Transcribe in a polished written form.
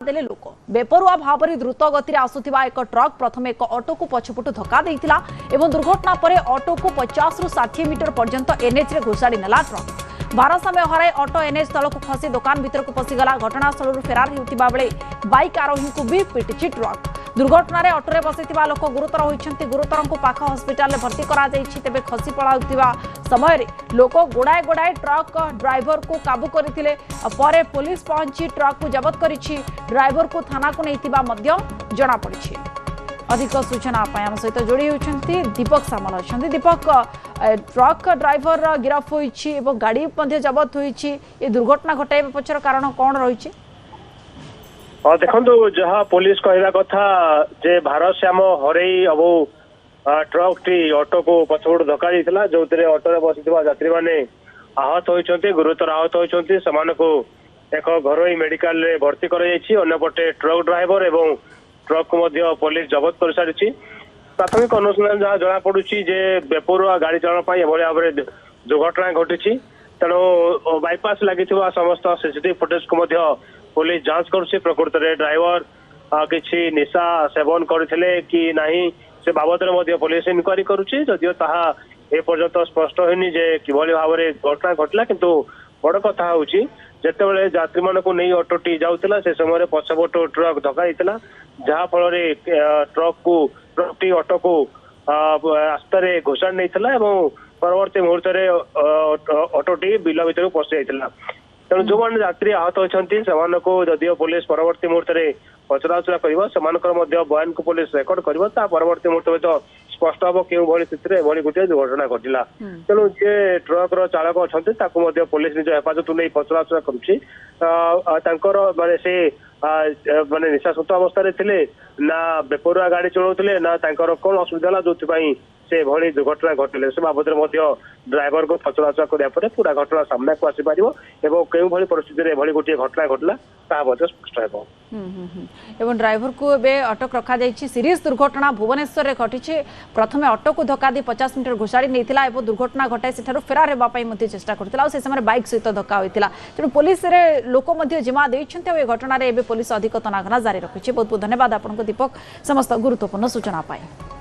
देले लोक बेपरुआ भाव में द्रुत गति आसुथिबा एक ट्रक प्रथम एक ऑटो को पछपटू धक्का देइतिला एवं दुर्घटना पर ऑटो को 50 रु 60 मीटर पर्यंत एनएच रे घोषाड़ी नेला ट्रक भारसाम्य हराई ऑटो एनएच तल को खसी दुकान भीतर को पसिगला घटनास्थल फेरार होतिबा बेले बाइक आरोही को भी पिटिछि ट्रक दुर्घटना रे ऑटो रे बसिथिबा लोक गुरुतर होइछन्ति गुरुतर को पाख हॉस्पिटल रे भर्ती करा जाइछि तेबे खसी पळाउतिबा समय रे लोक गोडाए गोडाए ट्रक ड्राइवर को काबू करथिले परे पुलिस पहुंची ट्रक को जब्त करिछि ड्राइवर को थाना को नैतिबा मध्य जणा पड़िछि। अधिक सूचना आम सहित जोड़ी होती दीपक सामल अच्छा दीपक ट्रक ड्राइवर गिरफ होइछि एवं गाड़ी जबत होइछि ये दुर्घटना घटाइबा पछर कारण कौन रही? देखो जहाँ पुलिस कहवा कथा जे भारसाम्य हरई अब ट्रक टी ऑटो को पछपट धक्का देइतिला जो ऑटो रे बसिथिबा यात्री माने आहत होइछन्ति गुरुतर आहत होइछन्ति समानको एक घरोई मेडिकल रे भर्ती करा जाइछि अन्यपटे ट्रक ड्राइवर एवं ट्रक को मध्य पुलिस जबत कर सारी प्राथमिक अनुसंधान जहाँ जना पड़ुछि जे बेपरुआ गाड़ी चलन भाव में दुर्घटना घटी तेणु बाईपास लगी समस्त सीसीटीवी फुटेज को मध्य पुलिस जांच करुछि प्रकृत में ड्राइवर किछि निशा सेवन करथिले कि नाही से बाबद में पुलिस इनक्वारी करुछि जदियो ताहा ए पर्यंत स्पष्ट होइनी जे किभली भाव में घटना घटला किंतु बड़ कथा होउछि जेतेबेले यात्री मानकु नहीं ऑटोटी जाउतिला से समय पछपट ट्रक धक्का देइतिला जहाँ फल ट्रक टी ऑटो को रास्तार घोषाण नहीं परवर्ती मुहूर्त ऑटोटी बिल भर पशि जाता तेणु जो मैंने यात्री आहत होती जदियो पुलिस परवर्ती मुहूर्त पचराउचरा कर बयान को पुलिस रेकर्ड कर परवर्ती मुहूर्त तो स्पष्ट हम क्यों स्थिति गोटे दुर्घटना घटला तेणु जे ट्रक चालक अच्छा पुलिस निज हेफाजत नहीं पचराउचरा कर माने से माने निशासक्त अवस्था थे ना बेपरुआ गाड़ी चलाउले ना कौन असुविधा जो से भली दुर्घटना घटिले से बाबद ड्राइवर को पचराउचरा कराया पूरा घटना सामना को आसीपर और क्यों भली परिस्थिति भली गोटे घटना घटला स्पष्ट हो एवं ड्राइवर को एबे अटक रखा जाइछि। सीरीज दुर्घटना भुवनेश्वर रे घटिछि प्रथमे ऑटो को धक्का दी 50 मीटर घोषाड़ी नैतिला एवं दुर्घटना घटाई सेठारु फेरार हेबा पई मध्ये चेष्टा करथिला से समय बाइक सहित धक्का होइतिला तेणु पुलिस रे लोक मध्ये जिमा दैछन्ते ए घटना रे एबे पुलिस अधिक तनाघना जारी रखिछि। बहुत बहुत धन्यवाद आपनको दीपक समस्त गुरुत्वपूर्ण सूचना पाए।